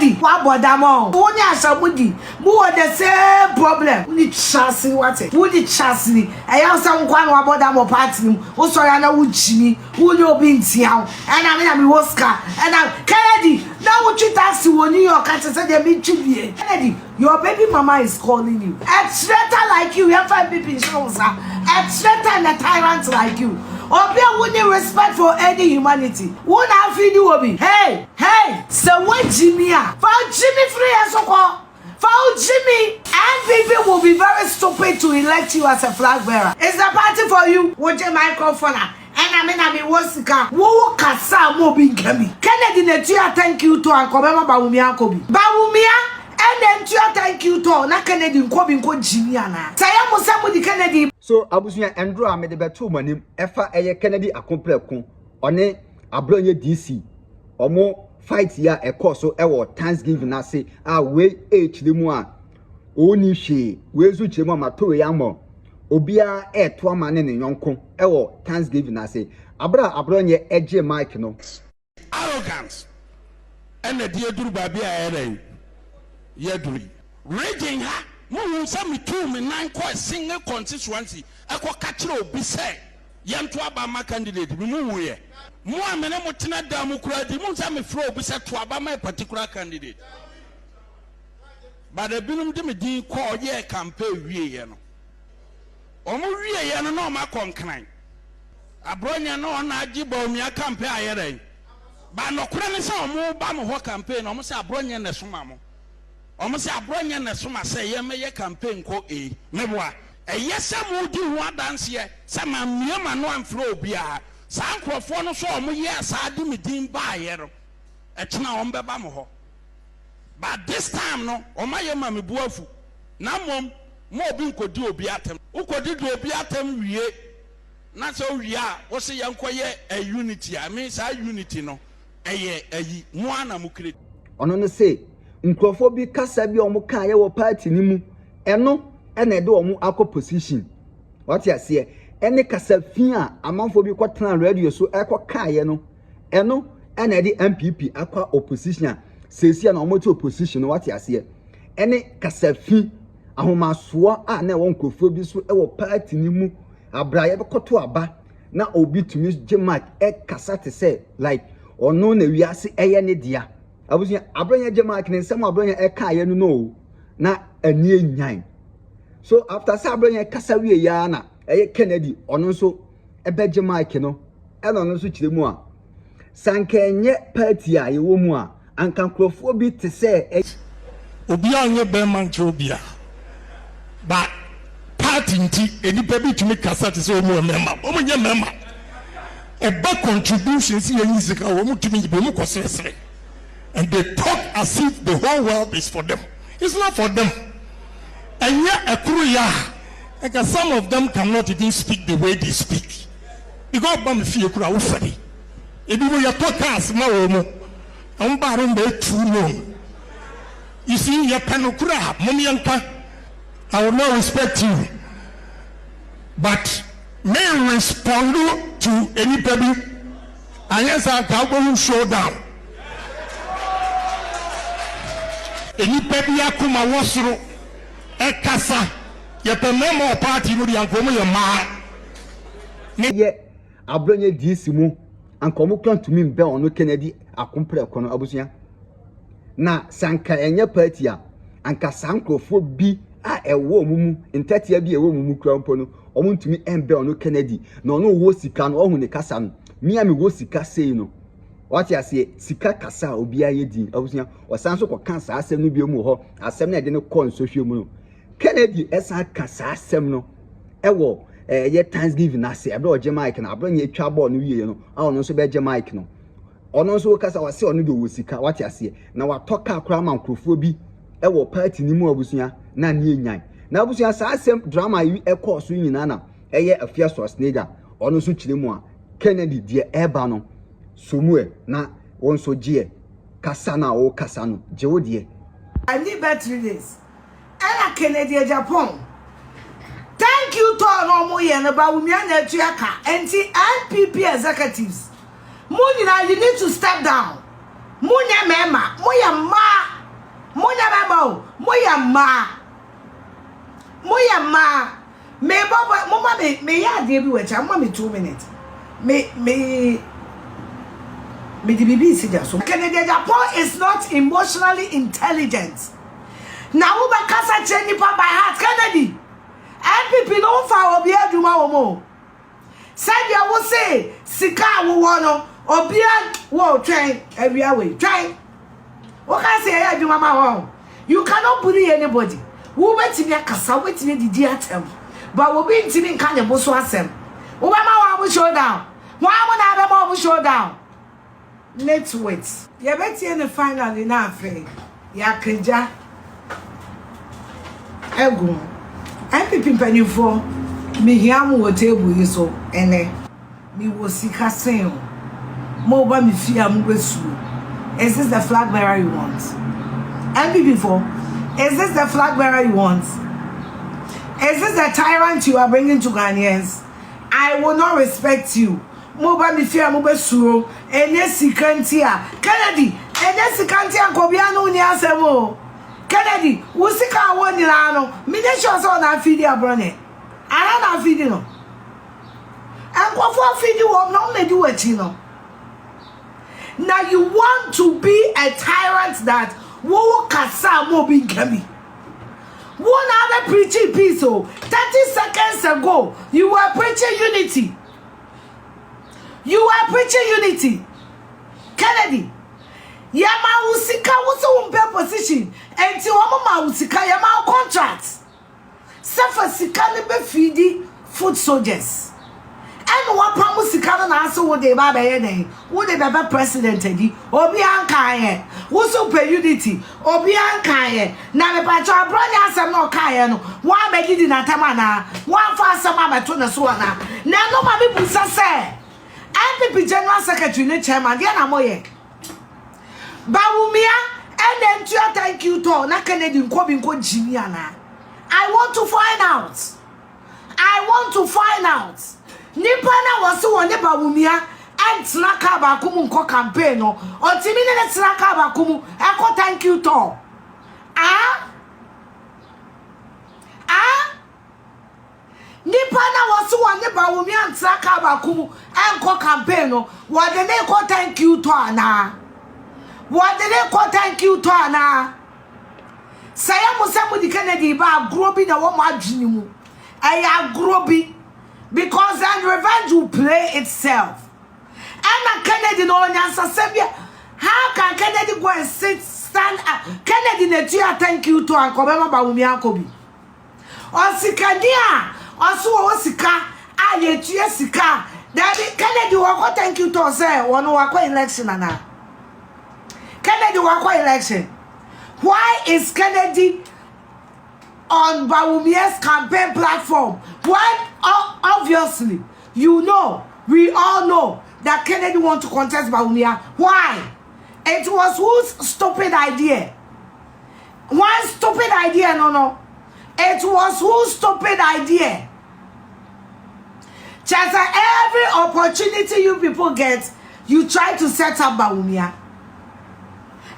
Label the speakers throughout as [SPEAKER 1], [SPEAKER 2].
[SPEAKER 1] Kennedy, what bodamo? Only asabudi. Who are the same problem? We chassis what it? Who did chassis? I have some one bodamo party. Who saw I know Jimmy, who know being town, and I mean Oscar, and I'm Kennedy. Now what you task to New York and say they meet you. Kennedy, your baby mama is calling you. A traitor like you have 5 people in shows, a traitor and a tyrant like you. Obi wouldn't respect for any humanity. Won't have you Obi. Hey, so what Jimmy are? For Jimmy free as a for Jimmy, and people will be very stupid to elect you as a flag bearer. It's a party for you. Watch your microphone. And I mean, what's the car? Who can say more big Kennedy? Thank you to and come over Bawumia Kobi. Bawumia, and then thank you to na Kennedy Kobi ko Jimmy ana. Say am somebody Kennedy.
[SPEAKER 2] So abusuya Andrew amede beto manim efa eye Kennedy akomplekun one Abronye DC omo fight ya ekoso ewo Thanksgiving na say we chilemu a oni hwe we zu chilemu amato ya mo obia to amane ne yonko ewo Thanksgiving na say Abronye eje mic no
[SPEAKER 3] arrogance and the dear duru baby a yeduri raging ha mo say me 2 me 9 ko single constituency akwa kachiro obi say yanto aba ma candidate me mu ye mo amene mo tena da mu kura di mo say me fro obi say to aba ma particular candidate but the binum de me din ko ye campaign wie ye no omo wie ye no na o ma konkran Abronye no na agibo mi campaign ayere ba no kura ne say omo ba mo ho campaign omo say Abronye na soma mo omo say Abronye na soma say ye me ye campaign ko meboa yesa mo di ho adanse ye say ma miema no amfro obia sa ankrofo no so omo ye sa di me din ba ye no etena omo beba mo ho but this time no omo ye ma me buafu na mom mo obi nkodi obi atem ukodi do obi atem wie na so wie a wo se yankoye a unity I mean sa unity no ayi mo ana mo kire
[SPEAKER 2] ono no say nkrofo bi kasa bi omo kan ye wo party ni mu eno ene de omo akọ position what you say ene kasa fin a amanfo bi kwotena radio so ekọ kan ye no eno ene de MPP akọ opposition a sesi na omo to opposition what you say ene kasa fin ahomaso a na won nkrofo bi so e wo party ni mu abraye be koto aba na obi tumi gemak e kasa te say like ono na wiase eye ne dia abusia Abronye gemak ne nsem Abronye e ka ye no na ani enyan so after say Abronye kasa wie ya na eye Kennedy ono so e be gemak no e no no so kiremu a sanka enye party a ye wo mu a anka nkrofo bi te say
[SPEAKER 3] obi anye be man chobia ba party nti enipa bi tumi kasa te say omo member omo nye member e ba contributions ye yisika omo tumi be omo kosesere and they talk as if the whole world is for them. It's not for them. And yet like some of them cannot even speak the way they speak because bam fie kura wo fari ebi wo yato cars ma wo mo on baron be true no you see your panokura momianka I will not respect you but may respond to anybody and yes I can show down anybody akuma wosoro ekasa ye pememo party no di ankomo ye ma
[SPEAKER 2] ye Abronye DC mu ankomo kan tumi mbe ono Kennedy akompre kono abusuya na sanka enye party a anka sankrofo bi a ewo omumu ntatia bi ewo omumu krampo no omo ntumi embe ono Kennedy na ono wo sika no ohu ne kasa no mia me wo sika sei no what you say sika kasa obi ayedi abusuya osanso ko kansa asem no bi mu ho asem na de ne kon so hwe mu no Kennedy esa kasa asem no ewo ye Thanksgiving na se ebe oje mic na Abronye etwa ball no wie no a ono so be je mic no ono so kasa wase ono do wo sika what you say na watoka akra mankrofo bi ewo party ni mu abusuya na ne enyan na abusuya sa asem drama yi ekọ so nyina na eye Afia Schwar ono so kiremu a Kennedy de eba no somue na won so gie kasa na o kasa no je wo de
[SPEAKER 1] I need better days and Kennedy Agyapong thank you to all mo ye na Bawumia na tuaka enti NPP executives munina you need to step down munya mema moya ma ma me baba mama me ya de bi wacha mama me 2 minutes me the BBC just so Kennedy Agyapong is not emotionally intelligent. Now we kasa cheni pa by heart Kennedy. MPP no fa obi aduma omo. Said you will say sika wo no obi wo twen awia we twen. What can say aduma ma wo. You cannot bully anybody. Who wait me akasa wait me didi atem. But we be ntimi nka ne bo so asem. Wo ba ma wo show down. Wa mo na be ma wo show down. Let's wait. You better in the final in Afia. Ya keja. Ego. MPP penifo. Me hiamu wo table yi so ene. Me wo sika sen. Mo ba me fia mu besu. Is this the flag bearer you want? MPP for. Is this the flag bearer you want? Is this the tyrant you are bringing to Ghanaians? I will not respect you. Moba mi fia mo besuro enye sikantia Kennedy enye sikantia nkobia no ni asemo Kennedy wo sika wo ni la no mi ne sure so na afidi Abronye ara na afidi no enkofo afidi wo no na di wachi no. Now you want to be a tyrant that wo kasa mo bi gami. One other preaching piece 30 seconds ago you were preaching unity. You are preaching unity. Kennedy. Yama usika wuso umpe position. Enti wama usika yama contract. Sefa sika ne be feedi food soldiers. And wapa musika na aso wo de ba be ye wo de baba president edi. Obi anka ye. Wuso pe unity. Obi anka ye. Na me pa cha Abronye asem na oka ye no. Wa megidi na tema na. Wa fa asem abeto ne so na. Na no ma bi busa se. MPP General Secretary ne chairman dia na moye Bawumia and then to thank you to na Kennedy nko bi nko jini ana. I want to find out nipa na wose wonye Bawumia and snaka ba kumu nko campaign no otimi ne snaka ba kumu eko thank you to nipa na wasu wanye Bawumia ntsaka bakumu enko campaign no wode ne ko thank you to ana saya musemu di Kennedy ba grobi na wo ma adwini mu eya grobi because then revenge will play itself and Kennedy no nyansa sebia how can Kennedy go and stand up Kennedy ne tia thank you to ankobema Bawumia akobi osikadia oso wo sika aye tue sika daddy Kennedy wo thank you to say one wa election na Kennedy wa election. Why is Kennedy on Bawumia's campaign platform? Why obviously we all know that Kennedy want to contest Bawumia. Why? It was whose stupid idea? One stupid idea no. It was whose stupid idea? Just every opportunity you people get, you try to set up Bawumia.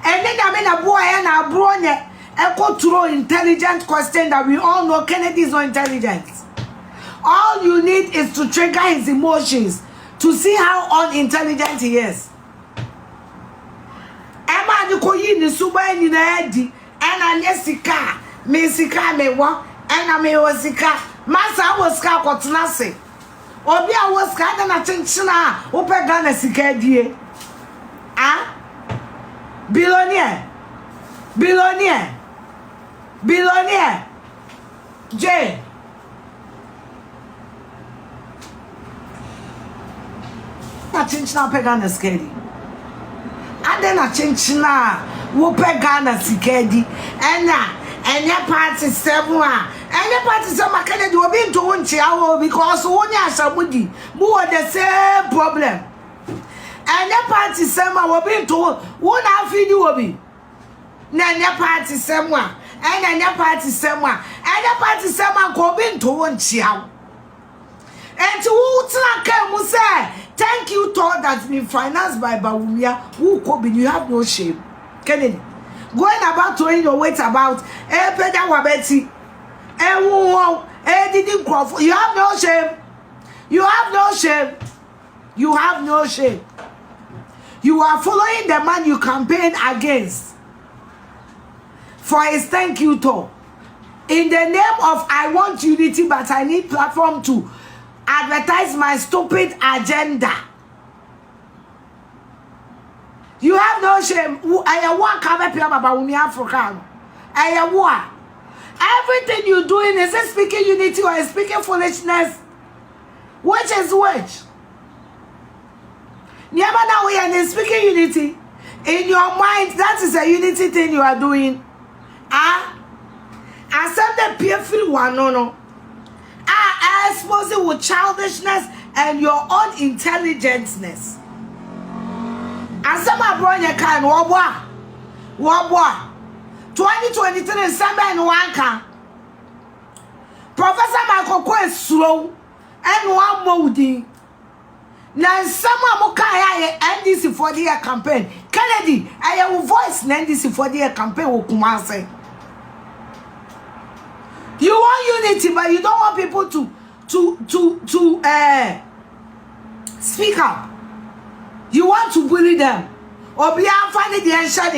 [SPEAKER 1] And then I mean a boy and Abronye echo throw intelligent question that we all know Kennedy is not intelligent. All you need is to trigger his emotions to see how unintelligent he is. Emma you ko yi ni suba ni na edi and anesika me sika me wo and I me wasika masa wasika kwotena se obi a wasika na chenchina opega na sika die billionaire J na chenchina opega na skedi ade na chenchina wo pega na sikedi enya party 7 enya party 7 Kennedy obi nto wonchi awo because wonya asabudi mu the same problem enya party 7 obi nto wona afidi obi na enya party 7 enya party 7 ko obi nto wonchi awo enti wo tna ka mu say thank you to that's been financed by Bawumia who could be you have no shame Kennedy going about throwing your weight about, peda wabeti, didn't crawl. You have no shame. You have no shame. You have no shame. You are following the man you campaign against for his thank you talk. In the name of I want unity, but I need platform to advertise my stupid agenda. You have no shame. I want about Africa. Everything you're doing, is it speaking unity or is speaking foolishness? Which is which? Never now we are speaking unity. In your mind, that is a unity thing you are doing. Accept the peer-free one, no. Exposing with childishness and your own intelligentness. And some Abronye can wabwa 2023 December and Wanka. Professor Michael Kwe slow and one molding. Now some Mokaya NDC for the year campaign. Kennedy, I have voice NDC for the year campaign Kumase. You want unity, but you don't want people to speak up. You want to bully them. Or be funny the answer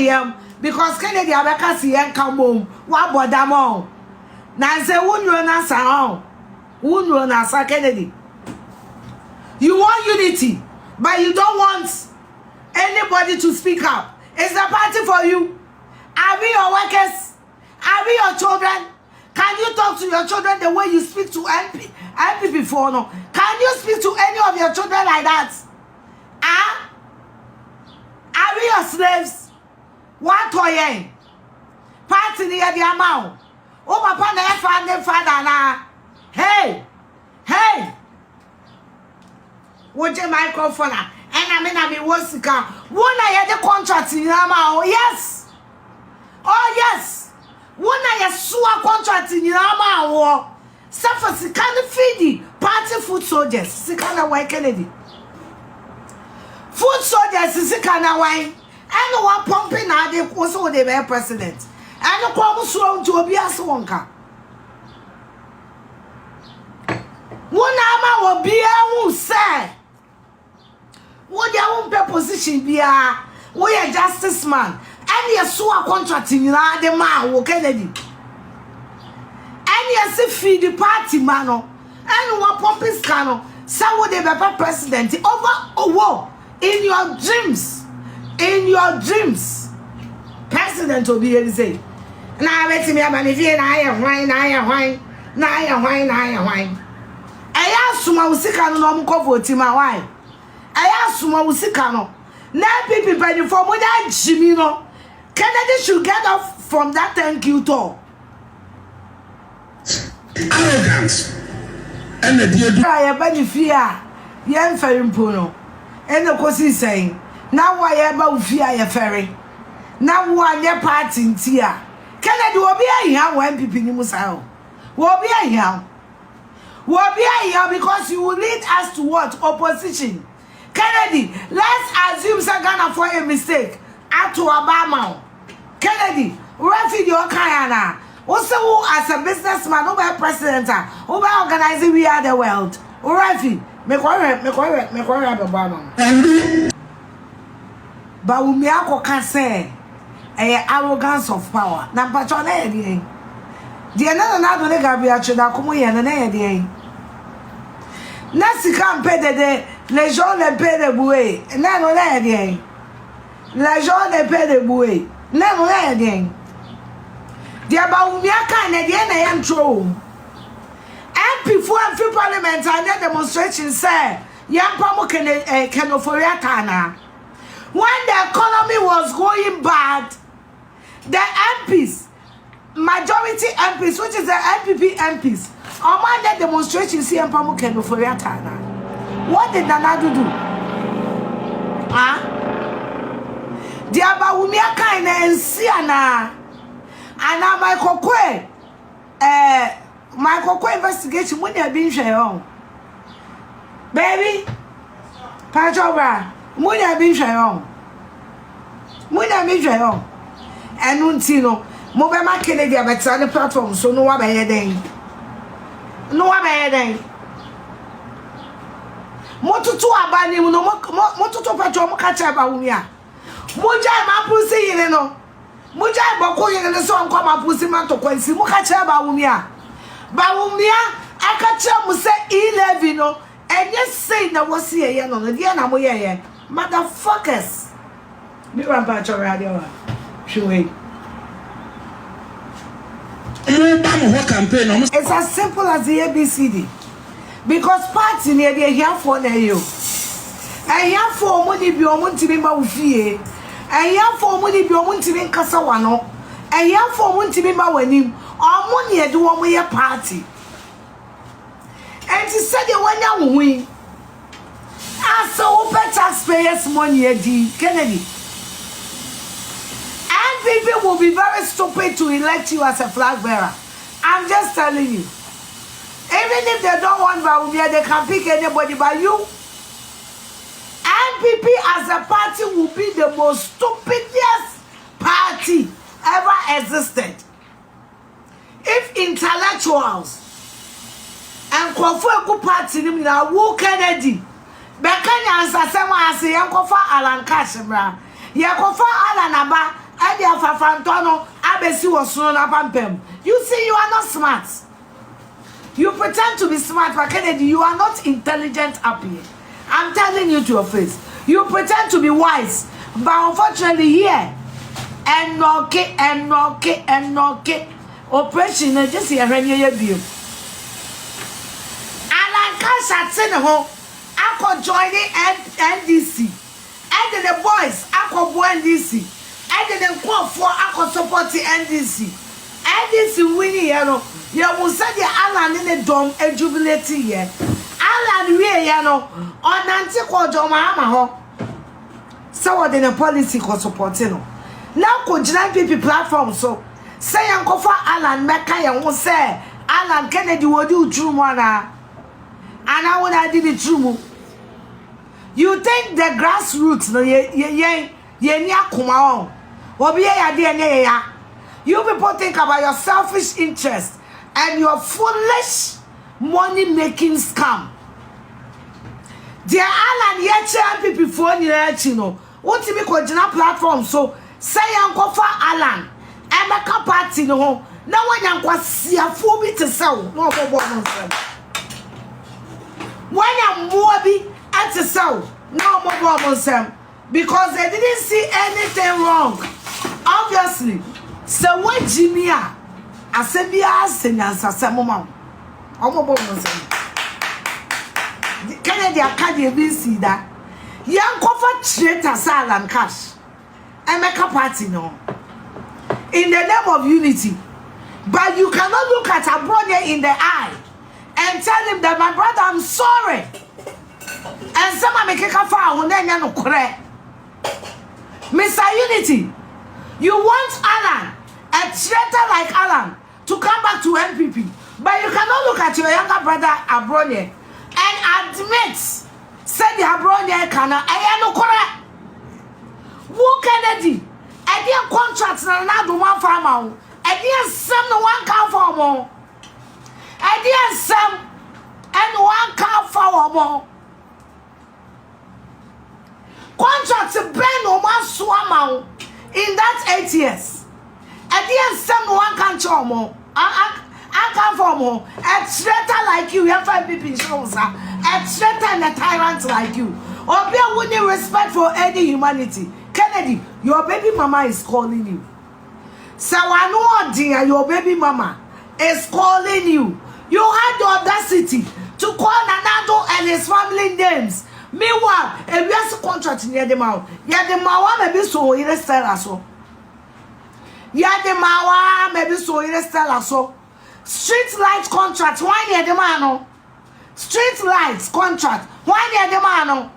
[SPEAKER 1] because Kennedy Abeka see and come home. What about them all? Now say won't run as Kennedy. You want unity, but you don't want anybody to speak up. It's a party for you. Are we your workers? Are we your children? Can you talk to your children the way you speak to MP before? No. Can you speak to any of your children like that? Are we your slaves? What are you? Party near the amount. Oh, my father now. Hey. What's your microphone? And I mean, what's the car? When I had the contract in Yama, yes. Oh, yes. When I had a contract in Yama, suffer Sikana Fidi, party food soldiers, Sikana White Kennedy. Food soldiers, Sikana Wine, and one pumping out the also the mayor president, and the promise round to be a swonka. One ama will be a who say. What their own position be a we a justice man and you saw a contract in the man who Kennedy and you see feed the party mano and one pumping scano so would they be president over in your dreams president will be able to say now let me have if you I am wine I asked my usika no mko my wife I asked my usika no na people pay for more than Jimmy no Kennedy should get off from that thank you talk.
[SPEAKER 3] Arrogance and the dear
[SPEAKER 1] I benefit yen ferry mpono and the kosi saying now why about fear ya ferry now one your party in tia Kennedy will be a young when people in Musao will be a young because you will lead us to what opposition. Kennedy, let's assume Sagana for a mistake. Ato Obama. Kennedy, refugee your Kayana. Also, as a businessman, over president, over organizing We Are the World. Refugee, make Obama. But we can say arrogance of power. Now, but you're there. The another lega be actually a Nasi can pay les gens ne paient de bouée. Non, on est rien. Les gens ne paient de bouée. Non, on est rien. Diaba Umiaka and again I am true. MP for every parliament and the demonstration say, Yampamo can Tana. When the economy was going bad, the MPs, majority MPs, which is the MPP MPs, on the demonstration, see Yampamo can Tana. What did Nanadu do? Diaba Umiaka and Siana. And now my Coque investigation when they have been shown. Baby, Pajova, when they have been shown. When they have been shown. enunti no mo be ma Kennedy abetra ne platform so no wa be yeden mo tutu abani mu no mo tutu patro mo ka cha ba wumi a mo jai ma pusi yire no mo jai boko yire no so nko ma pusi ma to kwansi mo ka cha ba wumi a aka cha mo se 11 no enye say na wo se ye no no dia na mo ye motherfuckers me ran pa cho radio a shwe it's as simple as the ABCD. Because party near the here for you. I here for money be on to be Mawfie. I here for money be on to be Casawano. I here for money to be Mawanim. Our money do one way a party. And to say the one young win. As so open taxpayers money Kennedy. And people will be very stupid to elect you as a flag bearer. I'm just telling you. Even if they don't want Bawumia, they can pick anybody but you. NPP as a party will be the most stupidest party ever existed. If intellectuals and Kofu party now who Kennedy, Bekanya answer someone as a Yankofa Alan Kashimra, Yakofa Alan Aba, and Yafa Fantono, Abesi was thrown up and Pem. You see, you are not smart. You pretend to be smart, but Kennedy, you are not intelligent up here. I'm telling you to your face. You pretend to be wise, but unfortunately here, and no operation just here when you view. Alan Cash at Seneho, I could join the NDC, and then the boys, I could go NDC, and then the call for I could support the NDC. NDC winning, you know. You will say the Alan in the dome a jubilate here. Alan we you know on anti-call Joma. So what in a policy co supporting. Now could people platform so say Uncle for Alan Mecca and will say Alan Kennedy will do true one and I would I did it true. You think the grassroots no ye kuma on. Obi ya you people think about your selfish interest and your foolish money-making scam. Dear Alan, yet people phone you know. What to be called platform? So say Uncle for Alan, and make a party no. Now when you go see a fool to sell, no more. When you Mobi at to sell, no more because they didn't see anything wrong. Obviously, so what Jimmy Asabia Senas Samoma. Kennedy Academy see that young comfort traitor Alan Cash and make a party no in the name of unity, but you cannot look at Abronye in the eye and tell him that my brother, I'm sorry. And someone make a fire when they no correct. Mr. Unity, you want Alan, a traitor like Alan, to come back to NPP, but you cannot look at your younger brother Abronye and admit, say the Abronye cannot, I no correct. Who Kennedy? I didn't contract na do one farmer. I didn't send no one car for more. I didn't send and one car for more. Contract to Ben no one swam in that 8 years. I didn't send one car more. I come for more. A traitor like you have 5 people shows. A traitor and a tyrant like you. Or be wouldn't respect for any humanity. Kennedy, your baby mama is calling you. So I know, dear, your baby mama is calling you. You had the audacity to call Nanado and his family names. Meanwhile, if you have a contract near the mouth, yeah, the Mawa may be so in a style so. Yeah, the Mawa may be so in a style so. Street light contract, why near the man? Street lights contract, why near the man?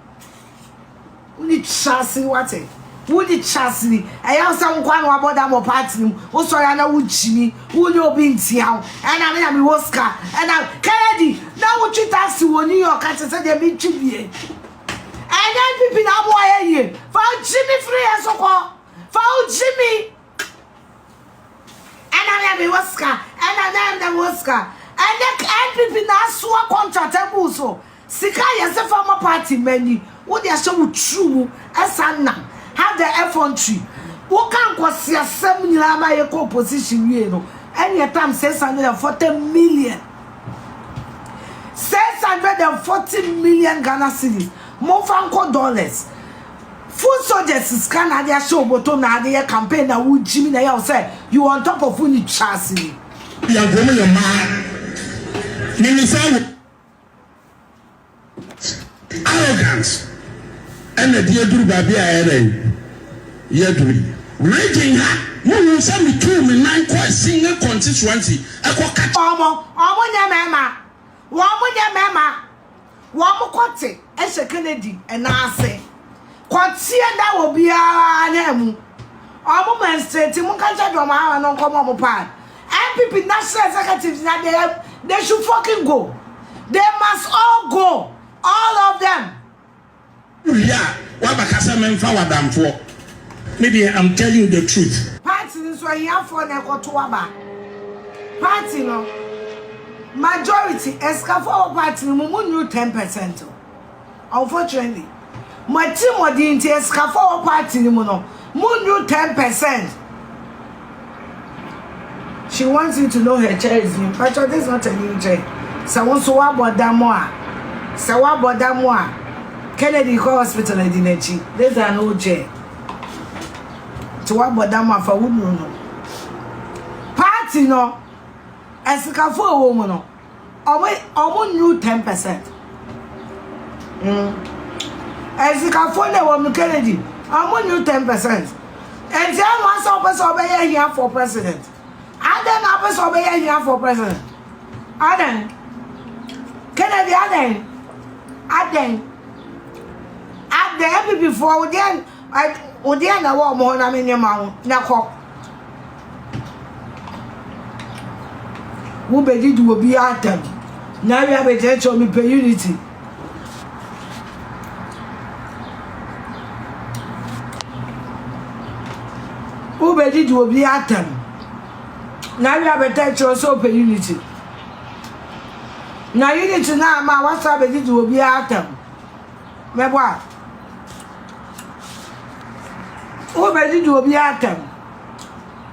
[SPEAKER 1] We need chassis what it. Would it chassis? I have some one about them or party. Also, I know would Jimmy, would you be in town? And I mean, Oscar, and I'm Kennedy. Now, what you tax to New York and said they meet Jimmy. And then people now, why are you? Found Jimmy free as a call. Found Jimmy. me Oscar, and I am the Oscar. And the NPP now saw contract so. Sika yes a former party many. What they are so true as now. Have the effrontery. What can cause your 7 year my position, you know? And your time 640 million. 640 million Ghana cedis. More franco dollars. Food soldiers is Canada show, but on the campaign that would Jimmy Nail say you on top of Wonitwaasidi.
[SPEAKER 3] You are going your man. Arrogance. And the dear do baby I Yedri. Raging her. You will send me 2 9 quite single constituency. I call cat.
[SPEAKER 1] Omo mama. Woman mama. Woman kote. Eshe Kennedy and I say. Kwati enda wo bia na mu omo menstrate mu ka cha do ma no komo mo pa MPP national executives na they should fucking go. They must all go, all of them.
[SPEAKER 3] Yeah, wa bakasa memfa wadamfo. Maybe I'm telling you the truth.
[SPEAKER 1] Party so here for na ko to aba. Party no majority escafo party no mu new 10%. Unfortunately my team was the escafo party no mu 10%. She wants you to know her chair is new. But this is not a new chair. So once you about that more. So what about that more? Kennedy Hospital in Dinechi. There's an old chair. So what about that more for who no? Party no. Escafo woman no. Almost new 10%. Escafo ne woman Kennedy. Almost new 10%. And then once over here for president. Aden apes obey here for president. Aden. Kennedy Aden. Aden before Odian na wo mo na me nyama na ko. Wo be di do obi atam. Na we abete cho me pe unity. Wo be di do obi atam. Now we have a touch also per unity. Now unity now, my what's up with it will be atom. My boy. Who made it will be atom?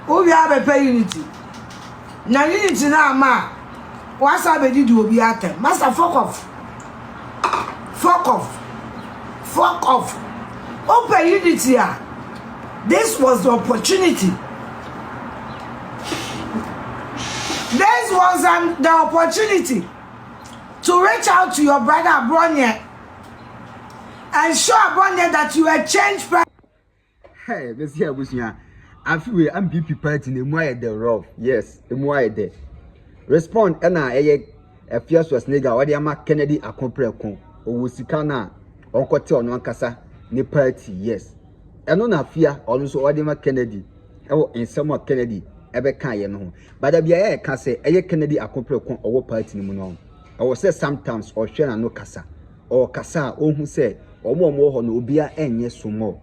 [SPEAKER 1] Who we have a per unity. Now unity now, ma. What's up with it will be atom. Master, fuck off. Fuck off. Fuck off. Open unity. This was the opportunity. This was the opportunity to reach out to your brother Abronye and show Abronye that you are changed.
[SPEAKER 2] Hey, let's hear what's here. I feel I'm BP party in the more the rough. Yes, the more there. Respond, and Afia Schwar nigga, what the Kennedy a compare con, or Wusikana, or Cotel no Kasa, ni party, yes. And on Afia, also what the Kennedy, or in some Kennedy. Ebe kan ye no but da bia ye ka say eye Kennedy akopre kon owo party ni mu no I will say sometimes or hwe na no kasa or kasa ohun say omo ho no obia enye sumo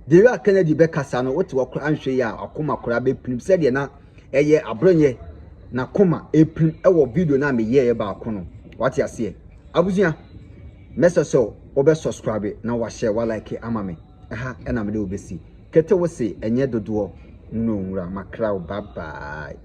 [SPEAKER 2] de ya Kennedy be kasa no wote wo anhwe ya akoma kora be prim say de na eye Abronye na koma eprim ewo video na me ye ba akono what ya say abuzia message so obe subscribe na wa share wa like amame aha na me de obesi kete wo say enye dodo no, Macrao, bye bye.